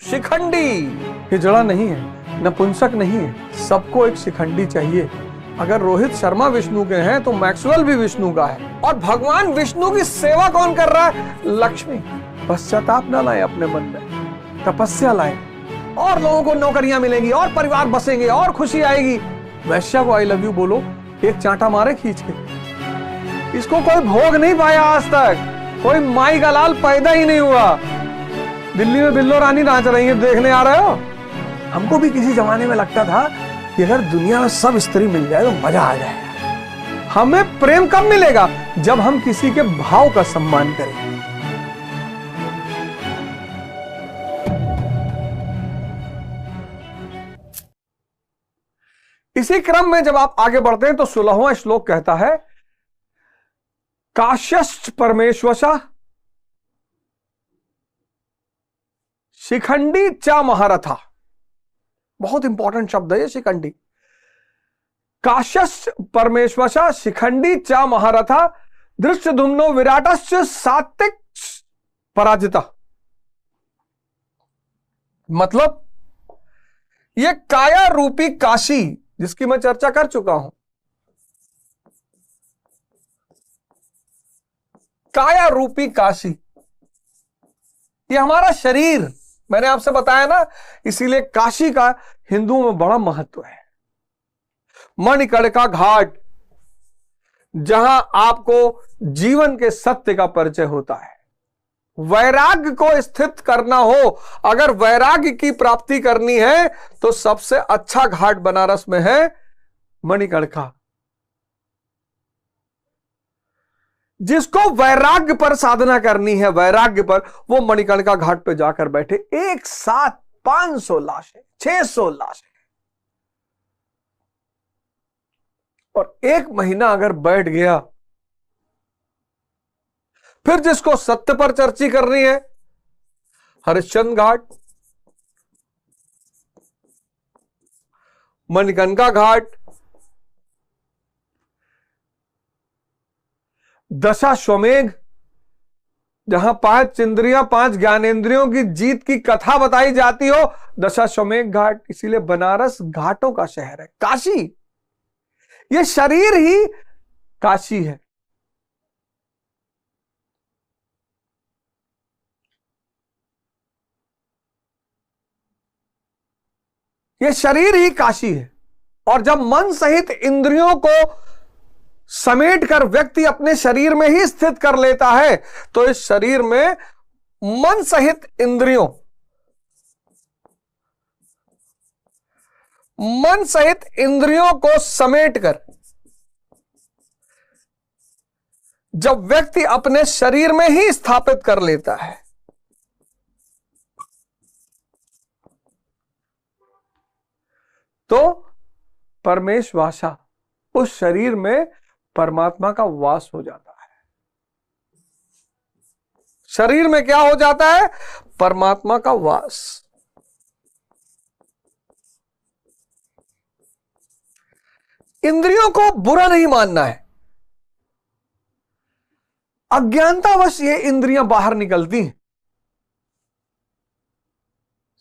शिखंडी। ये जड़ा नहीं है, नपुंसक नहीं है, सबको एक शिखंडी चाहिए। अगर रोहित शर्मा विष्णु के हैं तो मैक्सवेल भी विष्णु का है। और भगवान विष्णु की सेवा कौन कर रहा है? लक्ष्मी। पश्चाताप ना लाए अपने मन में, तपस्या लाए, और लोगों को नौकरियां मिलेंगी, और परिवार बसेंगे, और खुशी आएगी। वैश्या को आई लव यू बोलो, एक चांटा मारे खींच के। इसको कोई भोग नहीं पाया आज तक, कोई माई का लाल पैदा ही नहीं हुआ। दिल्ली में बिल्लो रानी नाच रही है, देखने आ रहे हो? हमको भी किसी जमाने में लगता था कि अगर दुनिया में सब स्त्री मिल जाए तो मजा आ जाएगा। हमें प्रेम कब मिलेगा? जब हम किसी के भाव का सम्मान करें। इसी क्रम में जब आप आगे बढ़ते हैं तो 16वां श्लोक कहता है, काश्यश्च परमेश्वशः शिखंडी च महारथा। बहुत इंपॉर्टेंट शब्द है ये शिखंडी। काश्यश्च परमेश्वशः शिखंडी च महारथा धृष्टद्युम्नो विराटश्च सात्विक पराजिता। मतलब ये काया रूपी काशी, जिसकी मैं चर्चा कर चुका हूं, काया रूपी काशी, ये हमारा शरीर, मैंने आपसे बताया ना, इसीलिए काशी का हिंदुओं में बड़ा महत्व है। मणिकर्णिका घाट, जहां आपको जीवन के सत्य का परिचय होता है। वैराग्य को स्थित करना हो, अगर वैराग्य की प्राप्ति करनी है तो सबसे अच्छा घाट बनारस में है मणिकर्णिका। जिसको वैराग्य पर साधना करनी है, वैराग्य पर, वो मणिकर्णिका घाट पे जाकर बैठे। एक साथ 500 लाशें, 600 लाशें, और 1 महीना अगर बैठ गया। फिर जिसको सत्य पर चर्चा करनी है, हरिश्चंद्र घाट, मणिकर्णिका घाट, दशाश्वमेध, जहां 5 इंद्रियां, 5 ज्ञानेंद्रियों की जीत की कथा बताई जाती हो, दशाश्वमेध घाट। इसीलिए बनारस घाटों का शहर है, काशी। ये शरीर ही काशी है। ये शरीर ही काशी है। और जब मन सहित इंद्रियों को समेट कर व्यक्ति अपने शरीर में ही स्थित कर लेता है, तो इस शरीर में मन सहित इंद्रियों, मन सहित इंद्रियों को समेट कर जब व्यक्ति अपने शरीर में ही स्थापित कर लेता है, तो परमेश्वासा, उस शरीर में परमात्मा का वास हो जाता है। शरीर में क्या हो जाता है? परमात्मा का वास। इंद्रियों को बुरा नहीं मानना है। अज्ञानतावश ये इंद्रियां बाहर निकलती हैं।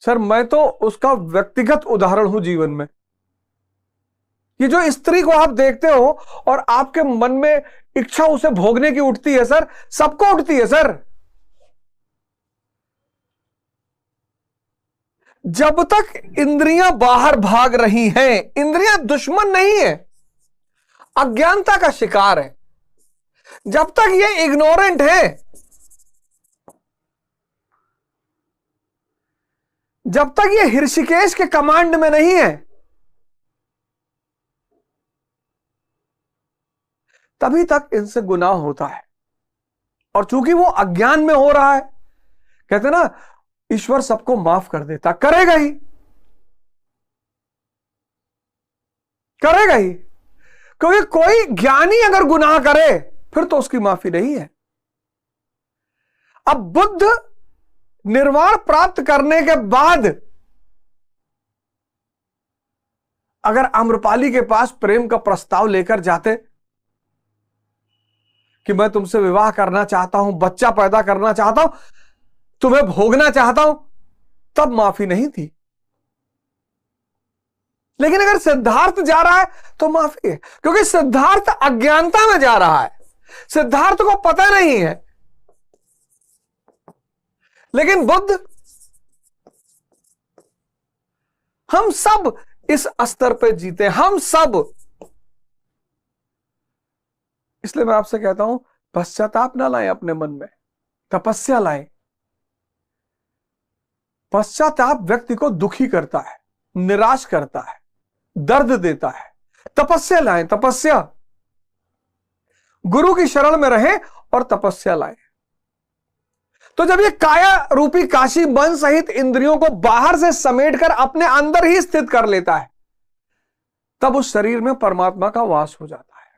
सर, मैं तो उसका व्यक्तिगत उदाहरण हूं जीवन में। ये जो स्त्री को आप देखते हो और आपके मन में इच्छा उसे भोगने की उठती है सर, सबको उठती है सर। जब तक इंद्रियां बाहर भाग रही हैं, इंद्रियां दुश्मन नहीं है, अज्ञानता का शिकार है। जब तक ये इग्नोरेंट है, जब तक ये ऋषिकेश के कमांड में नहीं है, तभी तक इनसे गुनाह होता है। और चूंकि वो अज्ञान में हो रहा है, कहते ना ईश्वर सबको माफ कर देता, करेगा ही, करेगा ही। क्योंकि कोई ज्ञानी अगर गुनाह करे फिर तो उसकी माफी नहीं है। अब बुद्ध निर्वाण प्राप्त करने के बाद अगर आम्रपाली के पास प्रेम का प्रस्ताव लेकर जाते कि मैं तुमसे विवाह करना चाहता हूं, बच्चा पैदा करना चाहता हूं, तुम्हें भोगना चाहता हूं, तब माफी नहीं थी। लेकिन अगर सिद्धार्थ जा रहा है तो माफी है, क्योंकि सिद्धार्थ अज्ञानता में जा रहा है, सिद्धार्थ को पता नहीं है। लेकिन बुद्ध, हम सब इस स्तर पे जीते, हम सब। इसलिए मैं आपसे कहता हूं, पश्चाताप ना लाएं अपने मन में, तपस्या लाएं। पश्चाताप व्यक्ति को दुखी करता है, निराश करता है, दर्द देता है। तपस्या लाएं, तपस्या। गुरु की शरण में रहें और तपस्या लाएं। तो जब ये काया रूपी काशी मन सहित इंद्रियों को बाहर से समेटकर अपने अंदर ही स्थित कर लेता है, तब उस शरीर में परमात्मा का वास हो जाता है।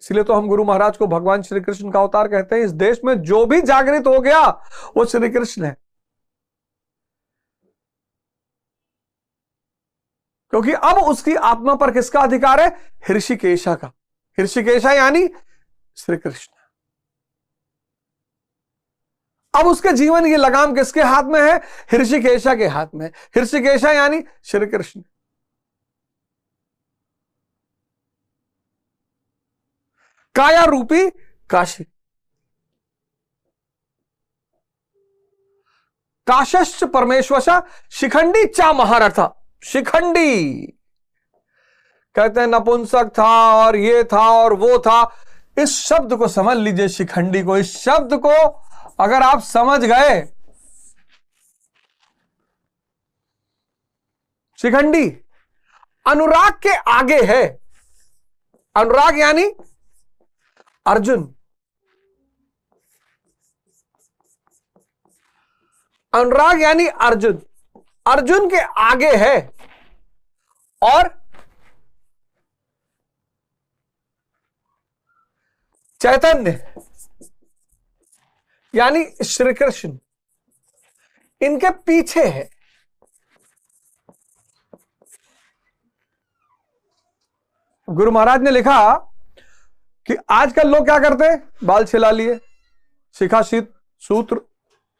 इसलिए तो हम गुरु महाराज को भगवान श्री कृष्ण का अवतार कहते हैं। इस देश में जो भी जागृत हो गया वो श्री कृष्ण है, क्योंकि अब उसकी आत्मा पर किसका अधिकार है? हृषिकेशा का। हृषिकेशा यानी श्री कृष्ण। अब उसके जीवन की लगाम किसके हाथ में है? हृषिकेशा के हाथ में। हृषिकेशा यानी श्री कृष्ण। काया रूपी काशी। काशश्च परमेश्वशा शिखंडी चा महारथा। शिखंडी कहते हैं नपुंसक था और ये था और वो था। इस शब्द को समझ लीजिए, शिखंडी को। इस शब्द को अगर आप समझ गए, शिखंडी अनुराग के आगे है। अनुराग यानी अर्जुन। अनुराग यानी अर्जुन। अर्जुन के आगे है। और चैतन्य यानी श्री कृष्ण इनके पीछे है। गुरु महाराज ने लिखा कि आजकल लोग क्या करते हैं? बाल छिला लिए, शिखा सूत्र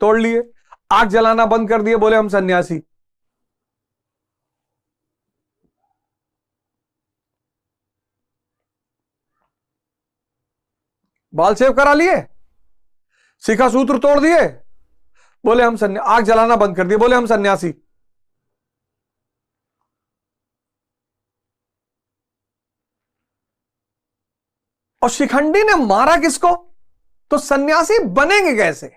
तोड़ लिए, आग जलाना बंद कर दिए, बोले हम सन्यासी। बाल शेव करा लिए, शिखा सूत्र तोड़ दिए, बोले हम आग जलाना बंद कर दिए, बोले हम सन्यासी। और शिखंडी ने मारा किसको? तो सन्यासी बनेंगे कैसे?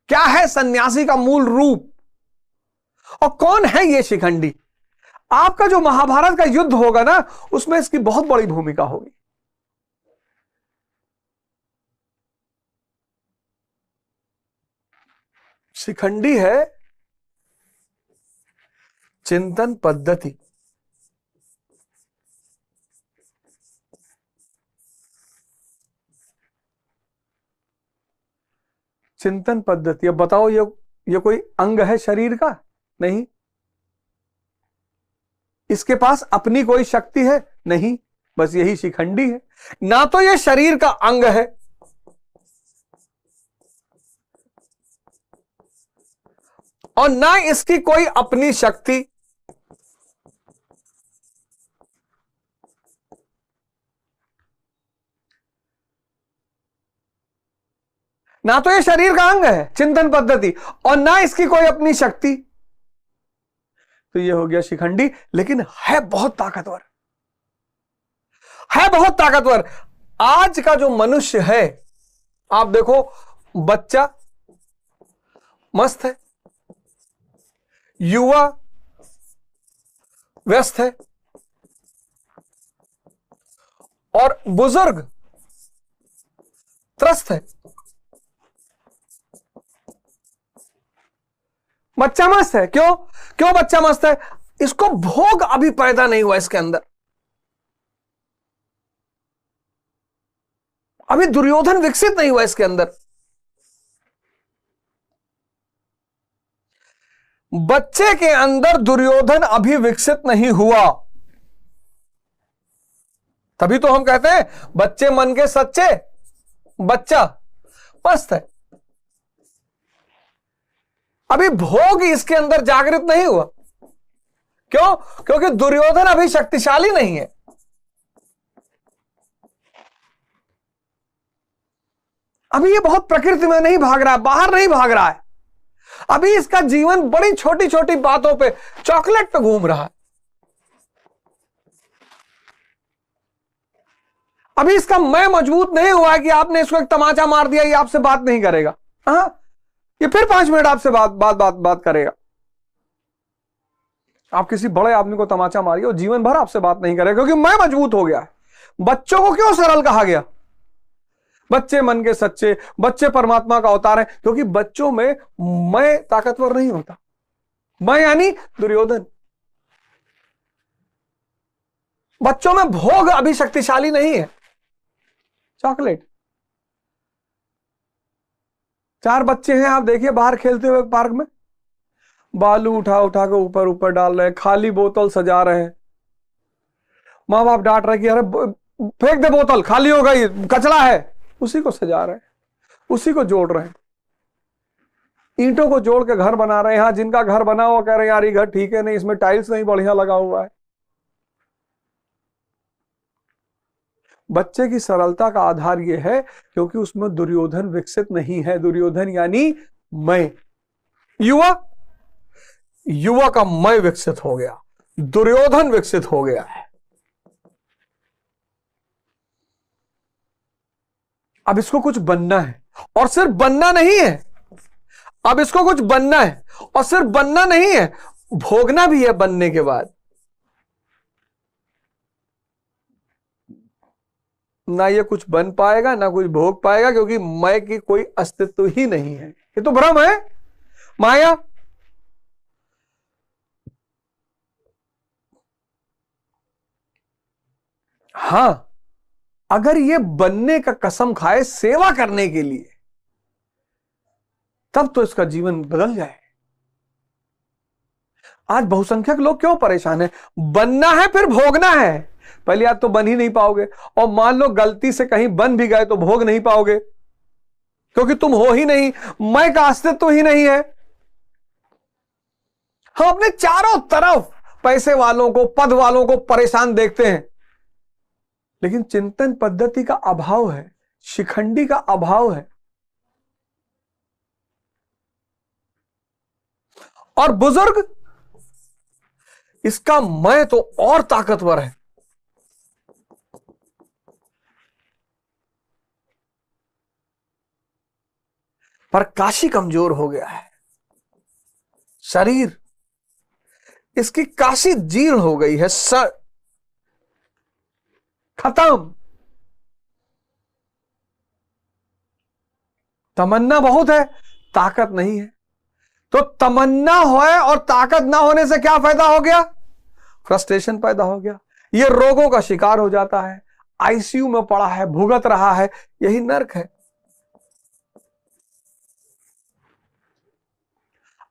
क्या है सन्यासी का मूल रूप और कौन है ये शिखंडी? आपका जो महाभारत का युद्ध होगा ना, उसमें इसकी बहुत बड़ी भूमिका होगी। शिखंडी है चिंतन पद्धति। चिंतन पद्धति। अब बताओ, ये कोई अंग है शरीर का? नहीं। इसके पास अपनी कोई शक्ति है? नहीं। बस यही शिखंडी है। ना तो ये शरीर का अंग है, और ना इसकी कोई अपनी शक्ति। ना तो ये शरीर का अंग है चिंतन पद्धति, और ना इसकी कोई अपनी शक्ति। तो ये हो गया शिखंडी। लेकिन है बहुत ताकतवर, है बहुत ताकतवर। आज का जो मनुष्य है, आप देखो, बच्चा मस्त है, युवा व्यस्त है, और बुजुर्ग त्रस्त है। बच्चा मस्त है। क्यों? क्यों बच्चा मस्त है? इसको भोग अभी पैदा नहीं हुआ इसके अंदर। अभी दुर्योधन विकसित नहीं हुआ इसके अंदर। बच्चे के अंदर दुर्योधन अभी विकसित नहीं हुआ। तभी तो हम कहते हैं बच्चे मन के सच्चे। बच्चा मस्त है। अभी भोग इसके अंदर जागृत नहीं हुआ। क्यों? क्योंकि दुर्योधन अभी शक्तिशाली नहीं है। अभी ये बहुत प्रकृति में नहीं भाग रहा है, बाहर नहीं भाग रहा है। अभी इसका जीवन बड़ी छोटी छोटी बातों पे, चॉकलेट पे घूम रहा है। अभी इसका मैं मजबूत नहीं हुआ है कि आपने इसको एक तमाचा मार दिया, ये आपसे बात नहीं करेगा। हाँ, ये फिर 5 मिनट आपसे बात करेगा। आप किसी बड़े आदमी को तमाचा मारिए, वो जीवन भर आपसे बात नहीं करेगा, क्योंकि मैं मजबूत हो गया है। बच्चों को क्यों सरल कहा गया? बच्चे मन के सच्चे, बच्चे परमात्मा का अवतार है, क्योंकि बच्चों में मैं ताकतवर नहीं होता। मैं यानी दुर्योधन। बच्चों में भोग अभी शक्तिशाली नहीं है। चॉकलेट। 4 बच्चे हैं, आप देखिए बाहर खेलते हुए पार्क में, बालू उठा उठा के ऊपर ऊपर डाल रहे हैं, खाली बोतल सजा रहे हैं। माँ बाप डांट रहे कि अरे फेंक दे बोतल, खाली हो गई, कचरा है। उसी को सजा रहे हैं, उसी को जोड़ रहे हैं, ईंटों को जोड़ के घर बना रहे हैं। यहाँ जिनका घर बना हुआ कह रहे हैं यार ये घर ठीक है नहीं, इसमें टाइल्स नहीं बढ़िया लगा हुआ है। बच्चे की सरलता का आधार यह है क्योंकि उसमें दुर्योधन विकसित नहीं है। दुर्योधन यानी मैं। युवा का मैं विकसित हो गया, दुर्योधन विकसित हो गया है। अब इसको कुछ बनना है, और सिर्फ बनना नहीं है। अब इसको कुछ बनना है, और सिर्फ बनना नहीं है, भोगना भी है बनने के बाद। ना ये कुछ बन पाएगा, ना कुछ भोग पाएगा, क्योंकि मैं की कोई अस्तित्व ही नहीं है। ये तो भ्रम है, माया। हां, अगर ये बनने का कसम खाए सेवा करने के लिए, तब तो इसका जीवन बदल जाए। आज बहुसंख्यक लोग क्यों परेशान है? बनना है फिर भोगना है। पहली बात तो बन ही नहीं पाओगे, और मान लो गलती से कहीं बन भी गए तो भोग नहीं पाओगे, क्योंकि तुम हो ही नहीं, मैं का अस्तित्व ही नहीं है। हम अपने चारों तरफ पैसे वालों को, पद वालों को परेशान देखते हैं, लेकिन चिंतन पद्धति का अभाव है, शिखंडी का अभाव है। और बुजुर्ग, इसका मैं तो और ताकतवर है। पर काशी कमजोर हो गया है, शरीर इसकी काशी जीर्ण हो गई है, खत्म। तमन्ना बहुत है, ताकत नहीं है। तो तमन्ना होए और ताकत ना होने से क्या फायदा हो गया? फ्रस्ट्रेशन पैदा हो गया, ये रोगों का शिकार हो जाता है, आईसीयू में पड़ा है, भुगत रहा है। यही नर्क है।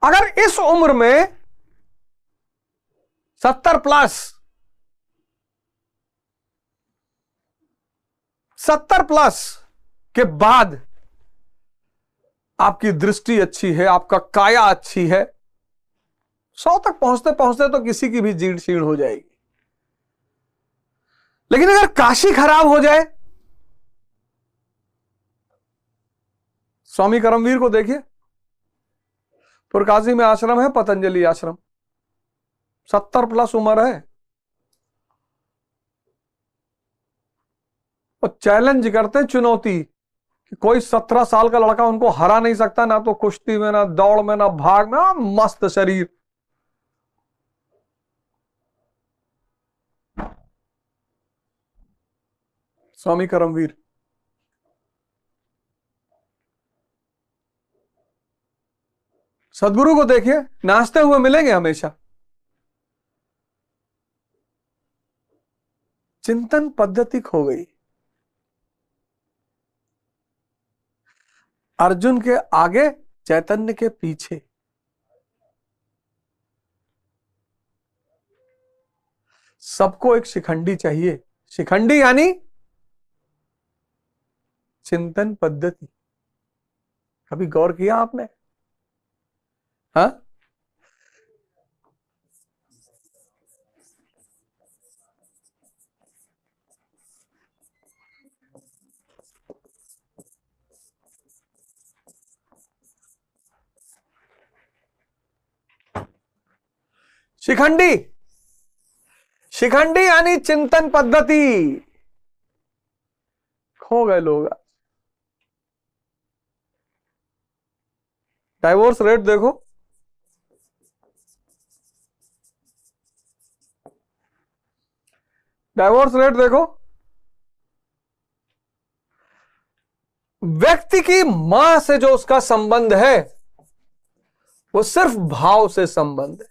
अगर इस उम्र में 70 प्लस के बाद आपकी दृष्टि अच्छी है, आपका काया अच्छी है, 100 तक पहुंचते पहुंचते तो किसी की भी जीर्ण शीर्ण हो जाएगी। लेकिन अगर काशी खराब हो जाए, स्वामी करमवीर को देखिए, पुरकाशी में आश्रम है, पतंजलि आश्रम, 70 प्लस उम्र है, और चैलेंज करते, चुनौती कि कोई 17 साल का लड़का उनको हरा नहीं सकता, ना तो कुश्ती में, ना दौड़ में, ना भाग में। मस्त शरीर। स्वामी करमवीर। सदगुरु को देखिए, नाचते हुए मिलेंगे हमेशा। चिंतन पद्धति खो गई। अर्जुन के आगे, चैतन्य के पीछे। सबको एक शिखंडी चाहिए। शिखंडी यानी चिंतन पद्धति। कभी गौर किया आपने? हाँ, शिखंडी, शिखंडी यानी चिंतन पद्धति। खो गए लोग। डाइवोर्स रेट देखो, डाइवोर्स रेट देखो। व्यक्ति की मां से जो उसका संबंध है वो सिर्फ भाव से संबंध है,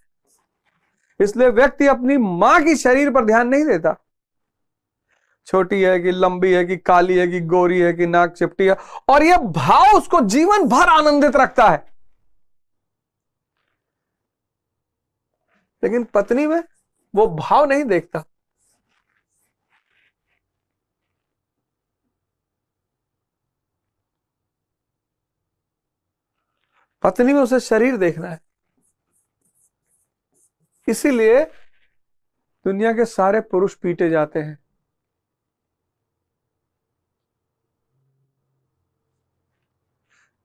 इसलिए व्यक्ति अपनी मां की शरीर पर ध्यान नहीं देता। छोटी है कि लंबी है कि काली है कि गोरी है कि नाक चिपटी है, और यह भाव उसको जीवन भर आनंदित रखता है। लेकिन पत्नी में वो भाव नहीं देखता। पत्नी में उसे शरीर देखना है। इसीलिए दुनिया के सारे पुरुष पीटे जाते हैं।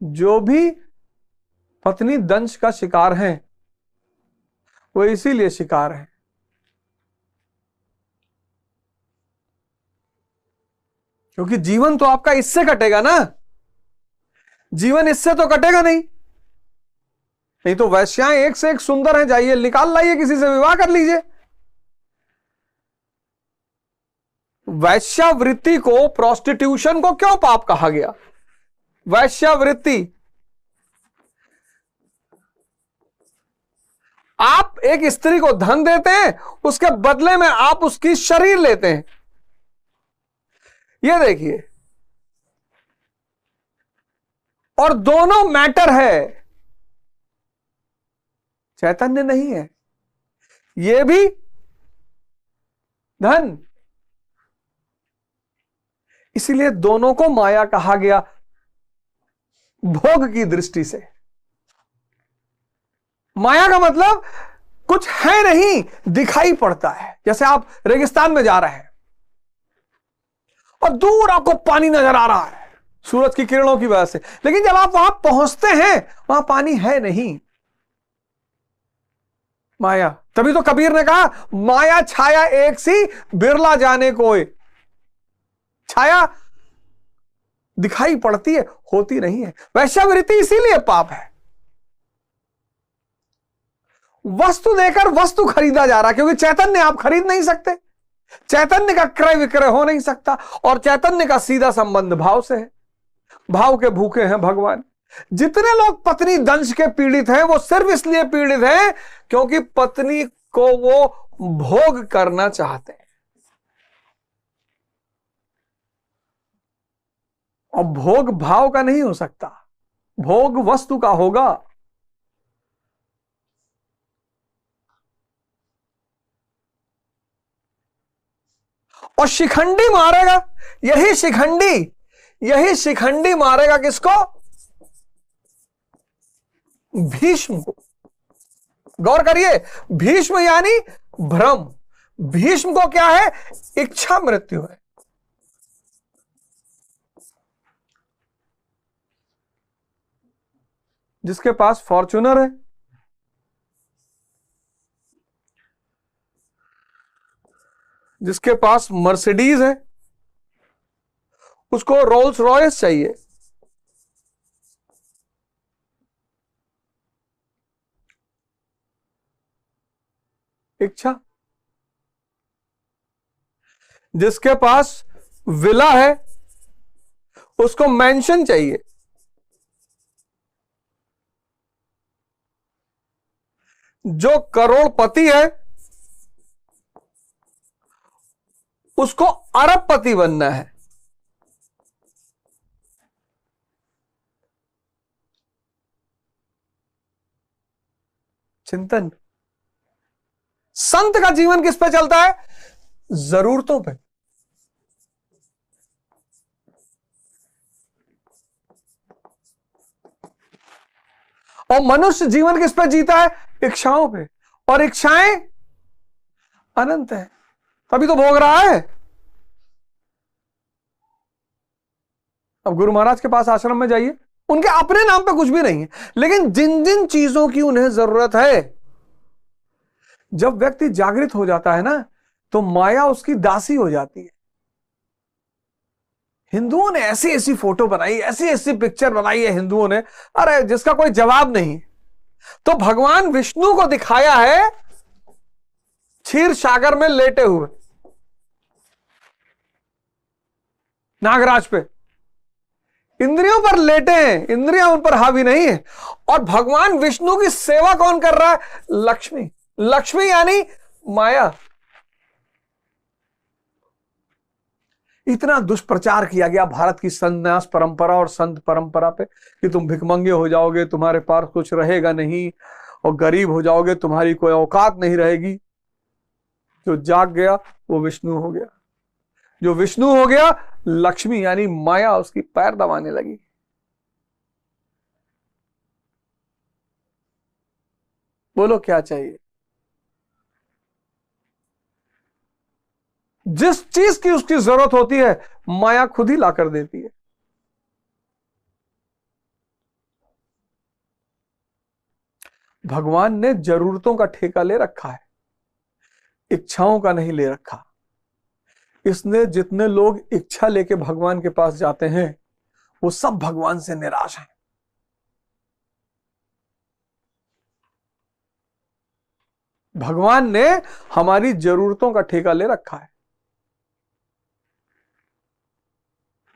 जो भी पत्नी दंश का शिकार हैं, वो इसीलिए शिकार है क्योंकि जीवन तो आपका इससे कटेगा ना, जीवन इससे तो कटेगा नहीं। नहीं तो वैश्याएं एक से एक सुंदर हैं, जाइए निकाल लाइए, किसी से विवाह कर लीजिए। वैश्यावृत्ति को, प्रोस्टिट्यूशन को क्यों पाप कहा गया? वैश्यावृत्ति, आप एक स्त्री को धन देते हैं, उसके बदले में आप उसकी शरीर लेते हैं। ये देखिए, और दोनों मैटर है, चैतन्य नहीं है। ये भी धन, इसीलिए दोनों को माया कहा गया, भोग की दृष्टि से। माया का मतलब कुछ है नहीं, दिखाई पड़ता है। जैसे आप रेगिस्तान में जा रहे हैं और दूर आपको पानी नजर आ रहा है सूरज की किरणों की वजह से, लेकिन जब आप वहां पहुंचते हैं वहां पानी है नहीं, माया। तभी तो कबीर ने कहा, माया छाया एक सी बिरला जाने कोई। छाया दिखाई पड़ती है, होती नहीं है। वैश्यावृत्ति इसीलिए पाप है। वस्तु देकर वस्तु खरीदा जा रहा, क्योंकि चैतन्य आप खरीद नहीं सकते, चैतन्य का क्रय विक्रय हो नहीं सकता, और चैतन्य का सीधा संबंध भाव से है। भाव के भूखे हैं भगवान। जितने लोग पत्नी दंश के पीड़ित हैं, वो सिर्फ इसलिए पीड़ित हैं क्योंकि पत्नी को वो भोग करना चाहते हैं। और भोग भाव का नहीं हो सकता, भोग वस्तु का होगा। और शिखंडी मारेगा, यही शिखंडी मारेगा किसको? भीष्म को। गौर करिए, भीष्म यानी भ्रम। भीष्म को क्या है? इच्छा मृत्यु है। जिसके पास फॉर्च्यूनर है, जिसके पास मर्सिडीज है, उसको रोल्स रॉयस चाहिए। इच्छा। जिसके पास विला है, उसको मैंशन चाहिए। जो करोड़पति है, उसको अरबपति बनना है। चिंतन। संत का जीवन किस पे चलता है? जरूरतों पे। और मनुष्य जीवन किस पे जीता है? इच्छाओं पे, और इच्छाएं अनंत है, तभी तो भोग रहा है। अब गुरु महाराज के पास आश्रम में जाइए, उनके अपने नाम पे कुछ भी नहीं है, लेकिन जिन जिन चीजों की उन्हें जरूरत है, जब व्यक्ति जागृत हो जाता है ना, तो माया उसकी दासी हो जाती है। हिंदुओं ने ऐसी ऐसी फोटो बनाई, ऐसी ऐसी पिक्चर बनाई है हिंदुओं ने, अरे जिसका कोई जवाब नहीं। तो भगवान विष्णु को दिखाया है क्षीर सागर में लेटे हुए नागराज पे, इंद्रियों पर लेटे हैं, इंद्रियां उन पर हावी नहीं है। और भगवान विष्णु की सेवा कौन कर रहा है? लक्ष्मी। लक्ष्मी यानी माया। इतना दुष्प्रचार किया गया भारत की संन्यास परंपरा और संत परंपरा पे कि तुम भिखमंगे हो जाओगे, तुम्हारे पास कुछ रहेगा नहीं, और गरीब हो जाओगे, तुम्हारी कोई औकात नहीं रहेगी। जो जाग गया वो विष्णु हो गया, जो विष्णु हो गया लक्ष्मी यानी माया उसकी पैर दबाने लगी। बोलो क्या चाहिए? जिस चीज की उसकी जरूरत होती है माया खुद ही लाकर देती है। भगवान ने जरूरतों का ठेका ले रखा है, इच्छाओं का नहीं ले रखा। इसने जितने लोग इच्छा लेके भगवान के पास जाते हैं वो सब भगवान से निराश हैं। भगवान ने हमारी जरूरतों का ठेका ले रखा है,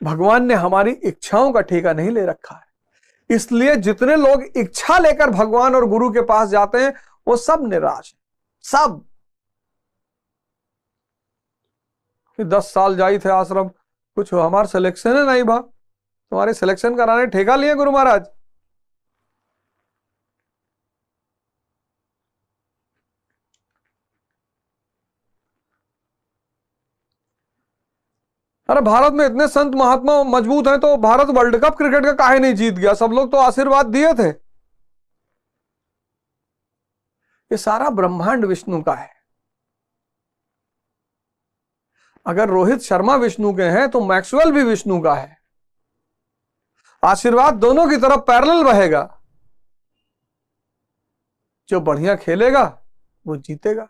भगवान ने हमारी इच्छाओं का ठेका नहीं ले रखा है। इसलिए जितने लोग इच्छा लेकर भगवान और गुरु के पास जाते हैं वो सब निराश हैं, सब। 10 साल जाई थे आश्रम, कुछ हमारा सिलेक्शन है नहीं भा, तुम्हारे सिलेक्शन कराने ठेका लिए गुरु महाराज। अरे भारत में इतने संत महात्मा मजबूत हैं तो भारत वर्ल्ड कप क्रिकेट का काहे नहीं जीत गया? सब लोग तो आशीर्वाद दिए थे। ये सारा ब्रह्मांड विष्णु का है। अगर रोहित शर्मा विष्णु के हैं तो मैक्सवेल भी विष्णु का है। आशीर्वाद दोनों की तरफ पैरेलल बहेगा। जो बढ़िया खेलेगा वो जीतेगा।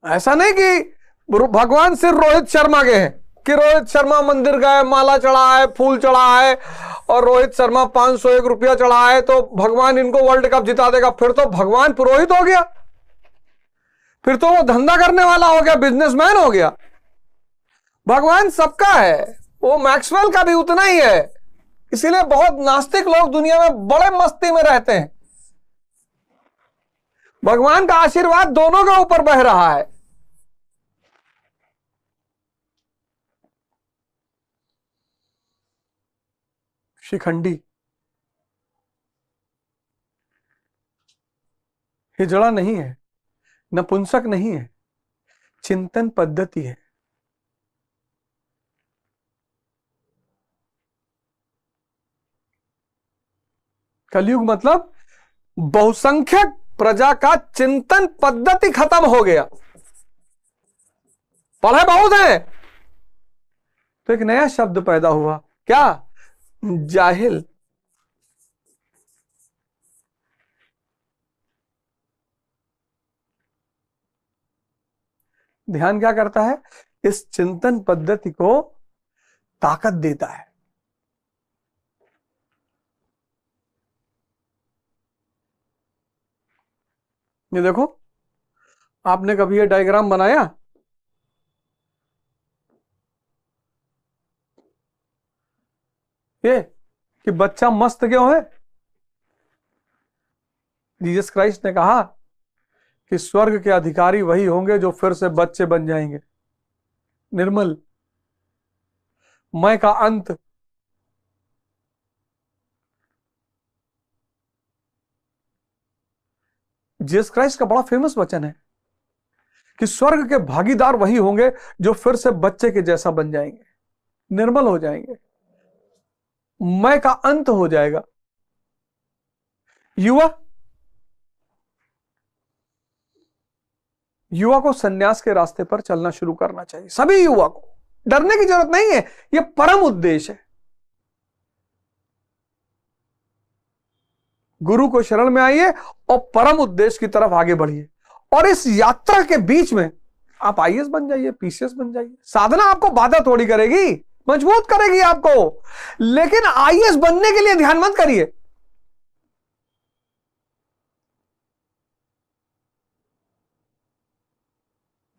ऐसा नहीं कि भगवान सिर्फ रोहित शर्मा के हैं, कि रोहित शर्मा मंदिर गए, माला चढ़ा है, फूल चढ़ा है, और रोहित शर्मा 501 रुपया चढ़ा है तो भगवान इनको वर्ल्ड कप जिता देगा। फिर तो भगवान पुरोहित हो गया, फिर तो वो धंधा करने वाला हो गया, बिजनेसमैन हो गया। भगवान सबका है, वो मैक्सवेल का भी उतना ही है। इसीलिए बहुत नास्तिक लोग दुनिया में बड़े मस्ती में रहते हैं। भगवान का आशीर्वाद दोनों के ऊपर बह रहा है। शिखंडी हिजड़ा नहीं है, नपुंसक नहीं है, चिंतन पद्धति है। कलयुग मतलब बहुसंख्यक प्रजा का चिंतन पद्धति खत्म हो गया। पढ़े बहुत है तो एक नया शब्द पैदा हुआ, क्या? जाहिल। ध्यान क्या करता है? इस चिंतन पद्धति को ताकत देता है। ये देखो, आपने कभी ये डायग्राम बनाया? ये कि बच्चा मस्त क्यों है? जीसस क्राइस्ट ने कहा कि स्वर्ग के अधिकारी वही होंगे जो फिर से बच्चे बन जाएंगे। निर्मल, मैं का अंत। जीसस क्राइस्ट का बड़ा फेमस वचन है कि स्वर्ग के भागीदार वही होंगे जो फिर से बच्चे के जैसा बन जाएंगे, निर्मल हो जाएंगे, मैं का अंत हो जाएगा। युवा को सन्यास के रास्ते पर चलना शुरू करना चाहिए। सभी युवा को डरने की जरूरत नहीं है, यह परम उद्देश्य है। गुरु को शरण में आइए और परम उद्देश्य की तरफ आगे बढ़िए। और इस यात्रा के बीच में आप आईएएस बन जाइए, पीसीएस बन जाइए। साधना आपको बाधा थोड़ी करेगी, मजबूत करेगी आपको। लेकिन आईएएस बनने के लिए ध्यान मत करिए।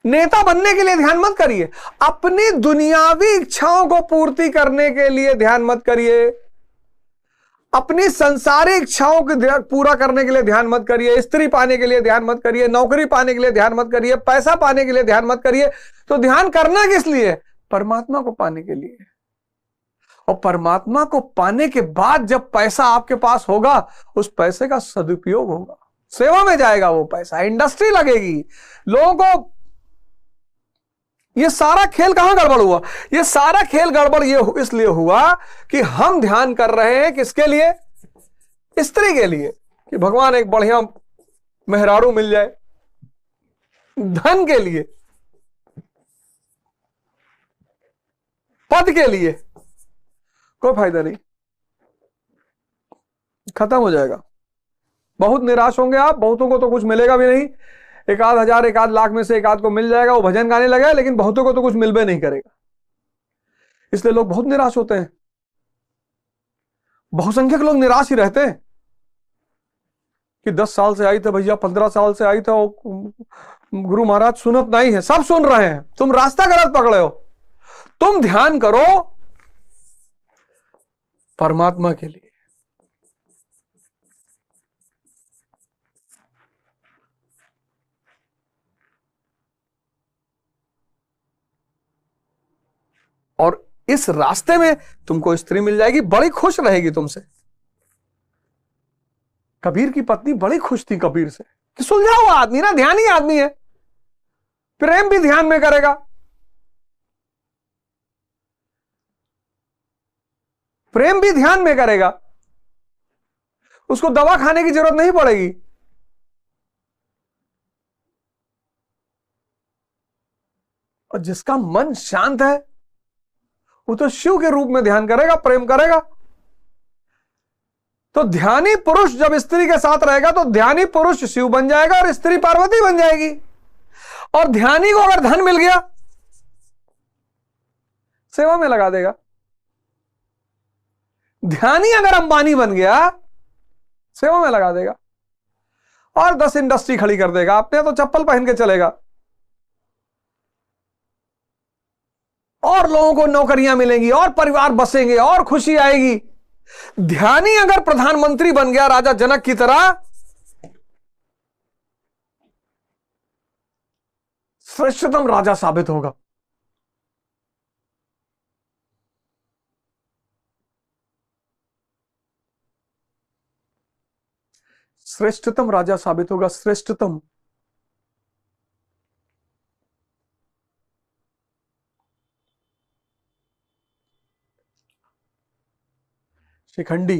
नेता बनने के लिए ध्यान मत करिए। अपनी दुनियावी इच्छाओं को पूर्ति करने के लिए ध्यान मत करिए। अपनी संसारिक इच्छाओं को पूरा करने के लिए ध्यान मत करिए। स्त्री पाने के लिए ध्यान मत करिए, नौकरी पाने के लिए ध्यान मत करिए, पैसा पाने के लिए ध्यान मत करिए। तो ध्यान करना किस लिए? परमात्मा को पाने के लिए। और परमात्मा को पाने के बाद जब पैसा आपके पास होगा, उस पैसे का सदुपयोग होगा, सेवा में जाएगा वो पैसा, इंडस्ट्री लगेगी, लोगों को। ये सारा खेल कहां गड़बड़ हुआ? ये सारा खेल गड़बड़ ये इसलिए हुआ कि हम ध्यान कर रहे हैं किसके लिए? स्त्री के लिए, कि भगवान एक बढ़िया मेहरारू मिल जाए। धन के लिए, पद के लिए, कोई फायदा नहीं, खत्म हो जाएगा। बहुत निराश होंगे आप, बहुतों को तो कुछ मिलेगा भी नहीं। एक आध हजार, एक आध लाख में से एक आध को मिल जाएगा, वो भजन गाने लगे, लेकिन बहुतों को तो कुछ मिल भी नहीं करेगा। इसलिए लोग बहुत निराश होते हैं। बहुसंख्यक लोग निराश ही रहते हैं कि 10 साल से आई थे भैया, 15 साल से आई थे, गुरु महाराज सुनत नहीं है। सब सुन रहे हैं, तुम रास्ता गलत पकड़े हो। तुम ध्यान करो परमात्मा के लिए। और इस रास्ते में तुमको स्त्री मिल जाएगी, बड़ी खुश रहेगी तुमसे। कबीर की पत्नी बड़ी खुश थी कबीर से कि सुलझा हुआ आदमी ना, ध्यानी आदमी है, प्रेम भी ध्यान में करेगा, प्रेम भी ध्यान में करेगा, उसको दवा खाने की जरूरत नहीं पड़ेगी। और जिसका मन शांत है वो तो शिव के रूप में ध्यान करेगा, प्रेम करेगा। तो ध्यानी पुरुष जब स्त्री के साथ रहेगा तो ध्यानी पुरुष शिव बन जाएगा और स्त्री पार्वती बन जाएगी। और ध्यानी को अगर धन मिल गया, सेवा में लगा देगा। ध्यानी अगर अंबानी बन गया, सेवा में लगा देगा और 10 इंडस्ट्री खड़ी कर देगा। अपने तो चप्पल पहन के चलेगा और लोगों को नौकरियां मिलेंगी और परिवार बसेंगे और खुशी आएगी। ध्यानी अगर प्रधानमंत्री बन गया राजा जनक की तरह, श्रेष्ठतम राजा साबित होगा। श्रेष्ठतम राजा साबित होगा, श्रेष्ठतम। शिखंडी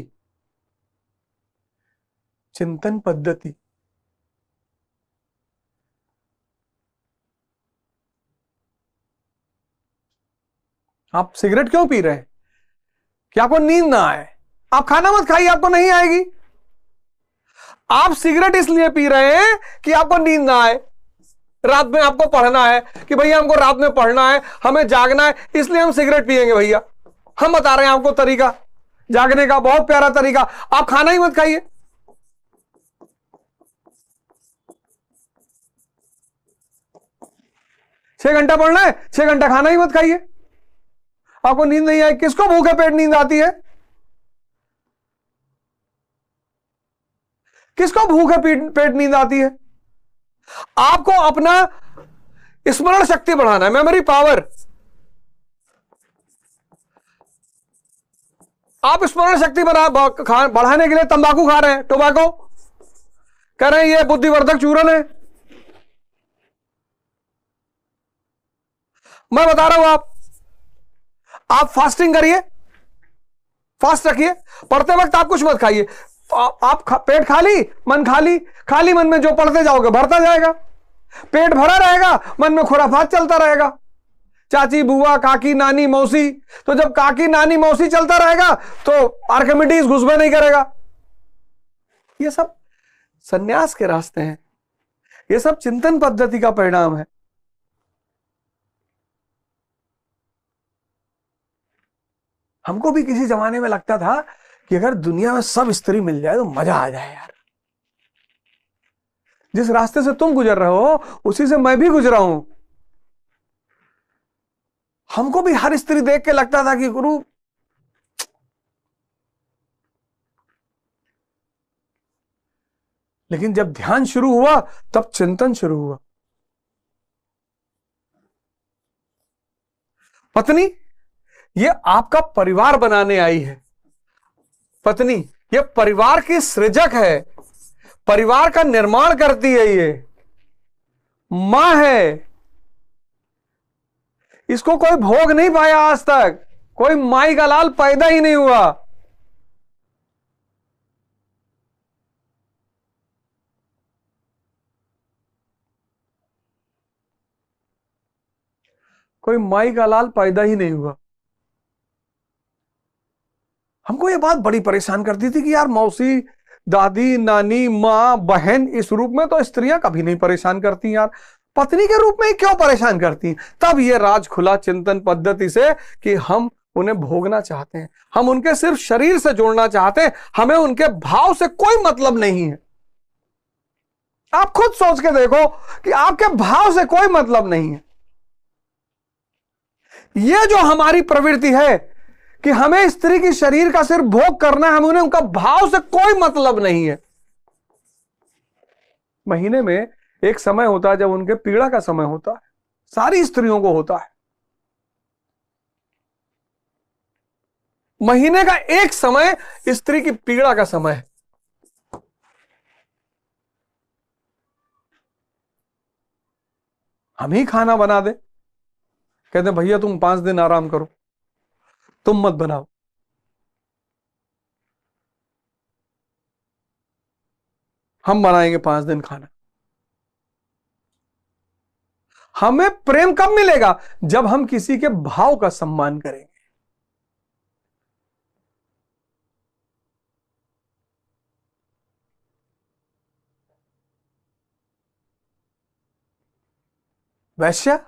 चिंतन पद्धति। आप सिगरेट क्यों पी रहे हैं? कि आपको नींद ना आए। आप खाना मत खाइए, आपको नहीं आएगी। आप सिगरेट इसलिए पी रहे हैं कि आपको नींद ना आए। रात में आपको पढ़ना है कि भैया हमको रात में पढ़ना है, हमें जागना है, इसलिए हम सिगरेट पिएंगे। भैया हम बता रहे हैं आपको तरीका जागने का, बहुत प्यारा तरीका। आप खाना ही मत खाइए। छह घंटा पढ़ना है, 6 घंटा खाना ही मत खाइए। आपको नींद नहीं आए। किसको भूखे पेट नींद आती है? किसको भूखे पेट नींद आती है? आपको अपना स्मरण शक्ति बढ़ाना है, मेमोरी पावर। आप स्मरण शक्ति बढ़ाने के लिए तंबाकू खा रहे हैं, टोबैको, कह रहे हैं ये बुद्धिवर्धक चूर्ण है। मैं बता रहा हूं, आप फास्टिंग करिए, फास्ट रखिए, पढ़ते वक्त आप कुछ मत खाइए, आप पेट खाली मन खाली, खाली मन में जो पढ़ते जाओगे बढ़ता जाएगा, पेट भरा रहेगा, मन में खुराफात चलता रहेगा, चाची बुआ काकी नानी मौसी, तो जब काकी नानी मौसी चलता रहेगा तो आर्किमिडीज घुसबे नहीं करेगा। ये सब सन्यास के रास्ते हैं, ये सब चिंतन पद्धति का परिणाम है। हमको भी किसी जमाने में लगता था कि अगर दुनिया में सब स्त्री मिल जाए तो मजा आ जाए यार। जिस रास्ते से तुम गुजर रहे हो उसी से मैं भी गुजरा हूं। हमको भी हर स्त्री देख के लगता था कि गुरु लेकिन जब ध्यान शुरू हुआ तब चिंतन शुरू हुआ। पत्नी ये आपका परिवार बनाने आई है, पत्नी ये परिवार की सृजक है, परिवार का निर्माण करती है, ये मां है, इसको कोई भोग नहीं पाया आज तक, कोई माई का लाल पैदा ही नहीं हुआ। कोई माई का लाल पैदा ही नहीं हुआ। हमको ये बात बड़ी परेशान करती थी कि यार मौसी दादी नानी मां बहन इस रूप में तो स्त्रियां कभी नहीं परेशान करती यार, पत्नी के रूप में ही क्यों परेशान करती। तब ये राज खुला चिंतन पद्धति से कि हम उन्हें भोगना चाहते हैं, हम उनके सिर्फ शरीर से जोड़ना चाहते हैं, हमें उनके भाव से कोई मतलब नहीं है। आप खुद सोच के देखो कि आपके भाव से कोई मतलब नहीं है। यह जो हमारी प्रवृत्ति है कि हमें स्त्री की शरीर का सिर्फ भोग करना है, हमें उन्हें उनका भाव से कोई मतलब नहीं है। महीने में एक समय होता है जब उनके पीड़ा का समय होता है, सारी स्त्रियों को होता है। महीने का एक समय स्त्री की पीड़ा का समय है। हम ही खाना बना दे, कहते हैं भैया तुम 5 दिन आराम करो, तुम मत बनाओ। हम बनाएंगे 5 दिन खाना। हमें प्रेम कब मिलेगा? जब हम किसी के भाव का सम्मान करेंगे। वैश्या,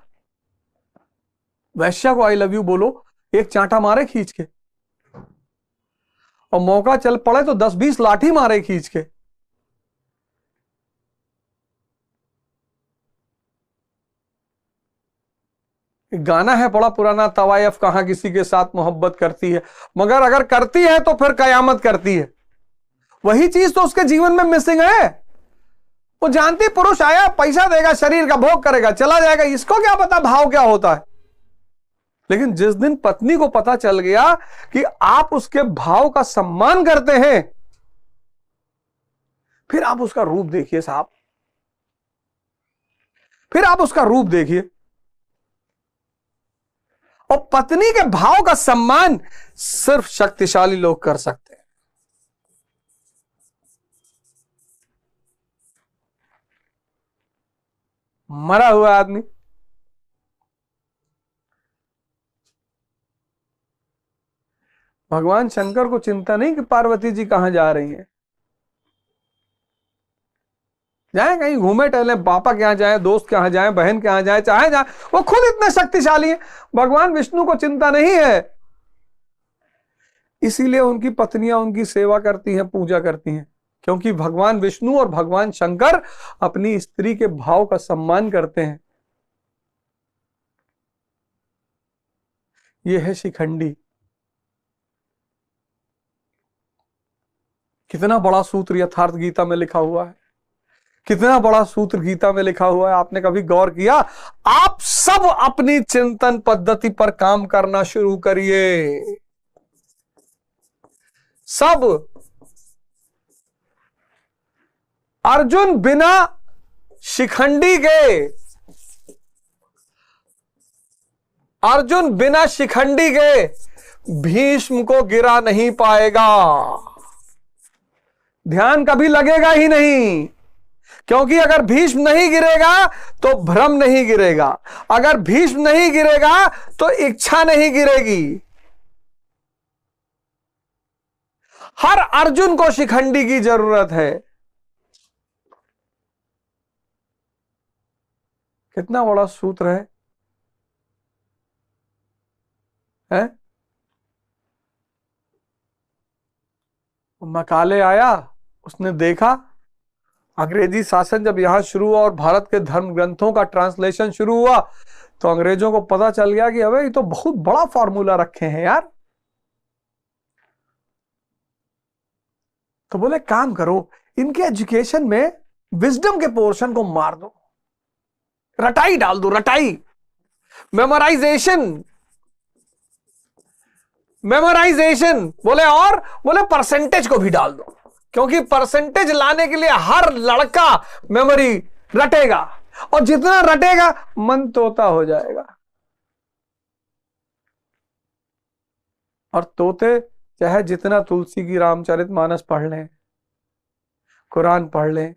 वैश्या को आई लव यू बोलो, एक चांटा मारे खींच के, और मौका चल पड़े तो 10-20 लाठी मारे खींच के। गाना है बड़ा पुराना, तवायफ कहां किसी के साथ मोहब्बत करती है, मगर अगर करती है तो फिर कयामत करती है। वही चीज तो उसके जीवन में मिसिंग है। वो जानती पुरुष आया पैसा देगा, शरीर का भोग करेगा, चला जाएगा, इसको क्या पता भाव क्या होता है। लेकिन जिस दिन पत्नी को पता चल गया कि आप उसके भाव का सम्मान करते हैं, फिर आप उसका रूप देखिए साहब, फिर आप उसका रूप देखिए। और पत्नी के भाव का सम्मान सिर्फ शक्तिशाली लोग कर सकते हैं। मरा हुआ आदमी भगवान शंकर को चिंता नहीं कि पार्वती जी कहां जा रही हैं। जाए कहीं घूमे टहले, पापा के यहां जाए, दोस्त के यहां जाए, बहन के यहां जाए, चाहे जाए, वो खुद इतने शक्तिशाली हैं। भगवान विष्णु को चिंता नहीं है, इसीलिए उनकी पत्नियां उनकी सेवा करती हैं, पूजा करती हैं, क्योंकि भगवान विष्णु और भगवान शंकर अपनी स्त्री के भाव का सम्मान करते हैं। यह है शिखंडी। कितना बड़ा सूत्र यथार्थ गीता में लिखा हुआ है, कितना बड़ा सूत्र गीता में लिखा हुआ है। आपने कभी गौर किया? आप सब अपनी चिंतन पद्धति पर काम करना शुरू करिए, सब। अर्जुन बिना शिखंडी के अर्जुन बिना शिखंडी के भीष्म को गिरा नहीं पाएगा। ध्यान कभी लगेगा ही नहीं, क्योंकि अगर भीष्म नहीं गिरेगा तो भ्रम नहीं गिरेगा, अगर भीष्म नहीं गिरेगा तो इच्छा नहीं गिरेगी। हर अर्जुन को शिखंडी की जरूरत है। कितना बड़ा सूत्र है? मकाले आया, उसने देखा अंग्रेजी शासन जब यहां शुरू हुआ और भारत के धर्म ग्रंथों का ट्रांसलेशन शुरू हुआ, तो अंग्रेजों को पता चल गया कि अबे ये तो बहुत बड़ा फॉर्मूला रखे हैं यार। तो बोले काम करो, इनके एजुकेशन में विजडम के पोर्शन को मार दो, रटाई डाल दो, रटाई, मेमोराइजेशन, मेमोराइजेशन बोले, और बोले परसेंटेज को भी डाल दो, क्योंकि परसेंटेज लाने के लिए हर लड़का मेमोरी रटेगा, और जितना रटेगा मन तोता हो जाएगा। और तोते चाहे जितना तुलसी की रामचरितमानस पढ़ लें, कुरान पढ़ लें,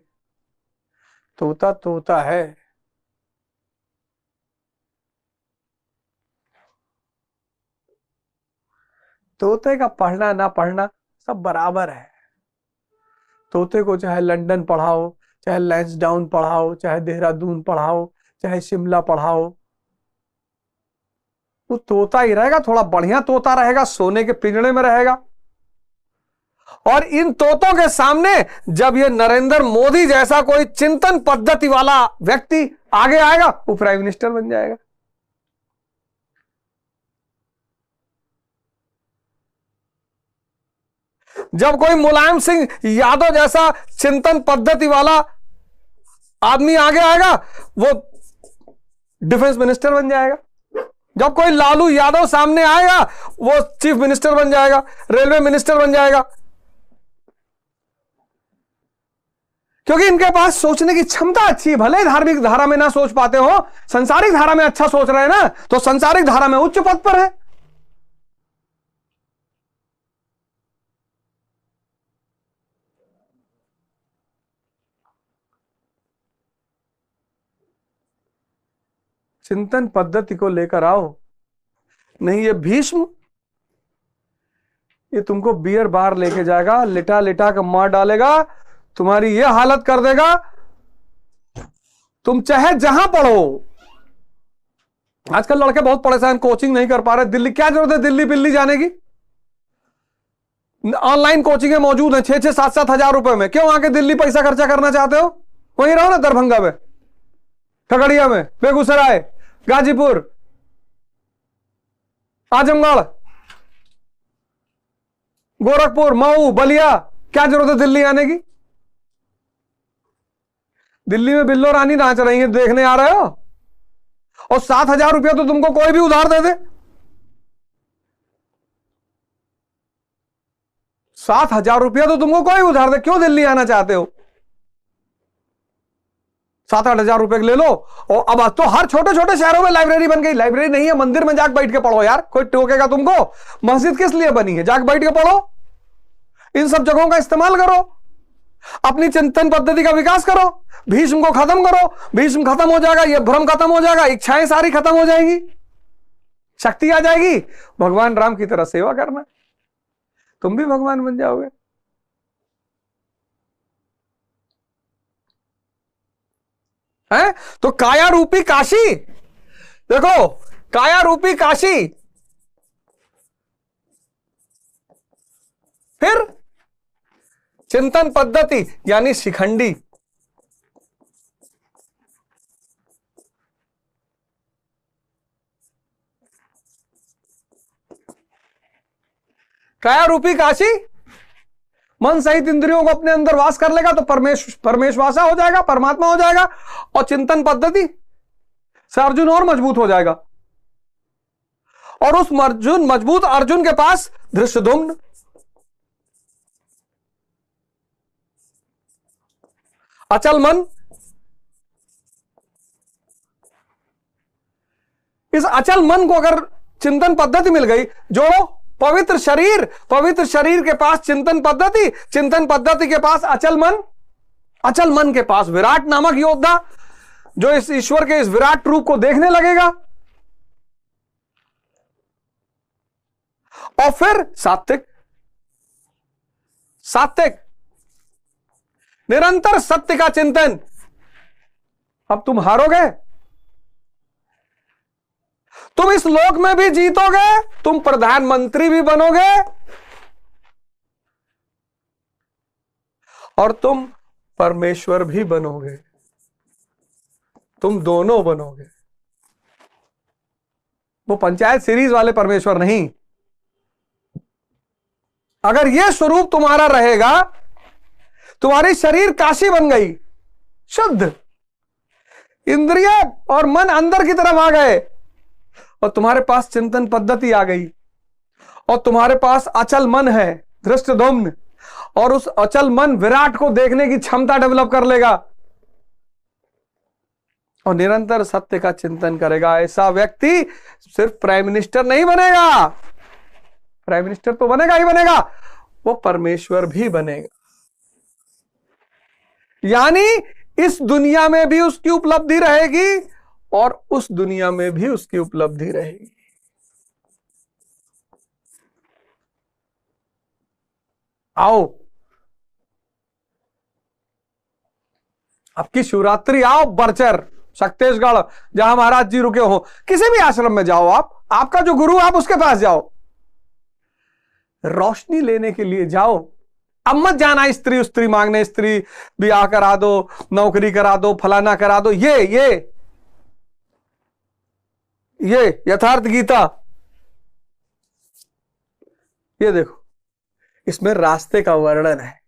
तोता तोता है। तोते का पढ़ना ना पढ़ना सब बराबर है। तोते को चाहे लंदन पढ़ाओ, चाहे लैंसडाउन पढ़ाओ, चाहे देहरादून पढ़ाओ, चाहे शिमला पढ़ाओ, वो तोता ही रहेगा। थोड़ा बढ़िया तोता रहेगा, सोने के पिंजड़े में रहेगा। और इन तोतों के सामने जब ये नरेंद्र मोदी जैसा कोई चिंतन पद्धति वाला व्यक्ति आगे आएगा, वो प्राइम मिनिस्टर बन जाएगा। जब कोई मुलायम सिंह यादव जैसा चिंतन पद्धति वाला आदमी आगे आएगा, वो डिफेंस मिनिस्टर बन जाएगा। जब कोई लालू यादव सामने आएगा, वो चीफ मिनिस्टर बन जाएगा, रेलवे मिनिस्टर बन जाएगा। क्योंकि इनके पास सोचने की क्षमता अच्छी है। भले धार्मिक धारा में ना सोच पाते हो, संसारिक धारा में अच्छा सोच रहे हैं ना, तो संसारिक धारा में उच्च पद पर है। चिंतन पद्धति को लेकर आओ। नहीं ये भीष्म, ये तुमको बियर बार लेके जाएगा, लिटा लिटा कर मार डालेगा, तुम्हारी ये हालत कर देगा। तुम चाहे जहां पढ़ो, आजकल लड़के बहुत परेशान, कोचिंग नहीं कर पा रहे। दिल्ली क्या जरूरत है दिल्ली बिल्ली जाने की? ऑनलाइन कोचिंग मौजूद है 6-6, 7-7 हजार रुपए में। क्यों आके दिल्ली पैसा खर्चा करना चाहते हो? वहीं रहो ना, दरभंगा में, खगड़िया में, बेगूसराय, गाजीपुर, आजमगढ़, गोरखपुर, मऊ, बलिया। क्या जरूरत है दिल्ली आने की? दिल्ली में बिल्लो रानी नाच रही है, देखने आ रहे हो? और 7,000 रुपया तो तुमको कोई भी उधार दे दे। 7,000 रुपया तो तुमको कोई उधार दे, क्यों दिल्ली आना चाहते हो? 7-8 हजार रुपए ले लो। और अब तो हर छोटे छोटे शहरों में लाइब्रेरी बन गई। लाइब्रेरी नहीं है, मंदिर में जाके बैठ के पढ़ो यार, कोई टोकेगा तुमको? मस्जिद किस लिए बनी है? जाके बैठ के पढ़ो। इन सब जगहों का इस्तेमाल करो, अपनी चिंतन पद्धति का विकास करो। भीष्म को खत्म करो, भीष्म खत्म हो जाएगा, ये भ्रम खत्म हो जाएगा, इच्छाएं सारी खत्म हो जाएगी, शक्ति आ जाएगी। भगवान राम की तरह सेवा करना, तुम भी भगवान बन जाओगे। है तो काया रूपी काशी, देखो काया रूपी काशी, फिर चिंतन पद्धति यानी शिखंडी। काया रूपी काशी, मन सहित इंद्रियों को अपने अंदर वास कर लेगा तो परमेश्वासा हो जाएगा, परमात्मा हो जाएगा। और चिंतन पद्धति से अर्जुन और मजबूत हो जाएगा। और उस मजबूत अर्जुन के पास धृष्टद्युम्न, अचल मन, इस अचल मन को अगर चिंतन पद्धति मिल गई, जोड़ो पवित्र शरीर के पास चिंतन पद्धति के पास अचल मन के पास विराट नामक योद्धा, जो इस ईश्वर के इस विराट रूप को देखने लगेगा। और फिर सात्विक निरंतर सत्य का चिंतन। अब तुम हारोगे, तुम इस लोक में भी जीतोगे, तुम प्रधानमंत्री भी बनोगे और तुम परमेश्वर भी बनोगे, तुम दोनों बनोगे। वो पंचायत सीरीज वाले परमेश्वर नहीं। अगर यह स्वरूप तुम्हारा रहेगा, तुम्हारी शरीर काशी बन गई, शुद्ध, इंद्रिय और मन अंदर की तरफ आ गए और तुम्हारे पास चिंतन पद्धति आ गई और तुम्हारे पास अचल मन है, धृष्टद्युम्न, और उस अचल मन विराट को देखने की क्षमता डेवलप कर लेगा और निरंतर सत्य का चिंतन करेगा। ऐसा व्यक्ति सिर्फ प्राइम मिनिस्टर नहीं बनेगा, प्राइम मिनिस्टर तो बनेगा ही बनेगा, वो परमेश्वर भी बनेगा। यानी इस दुनिया में भी उसकी उपलब्धि रहेगी और उस दुनिया में भी उसकी उपलब्धि रहेगी। आओ, आपकी शिवरात्रि आओ बरचर, शक्तेशगढ़, जहां महाराज जी रुके हो, किसी भी आश्रम में जाओ, आपका जो गुरु, आप उसके पास जाओ, रोशनी लेने के लिए जाओ। अब मत जाना स्त्री मांगने, स्त्री ब्याह करा दो, नौकरी करा दो, फलाना करा दो। ये यथार्थ गीता, ये देखो, इसमें रास्ते का वर्णन है।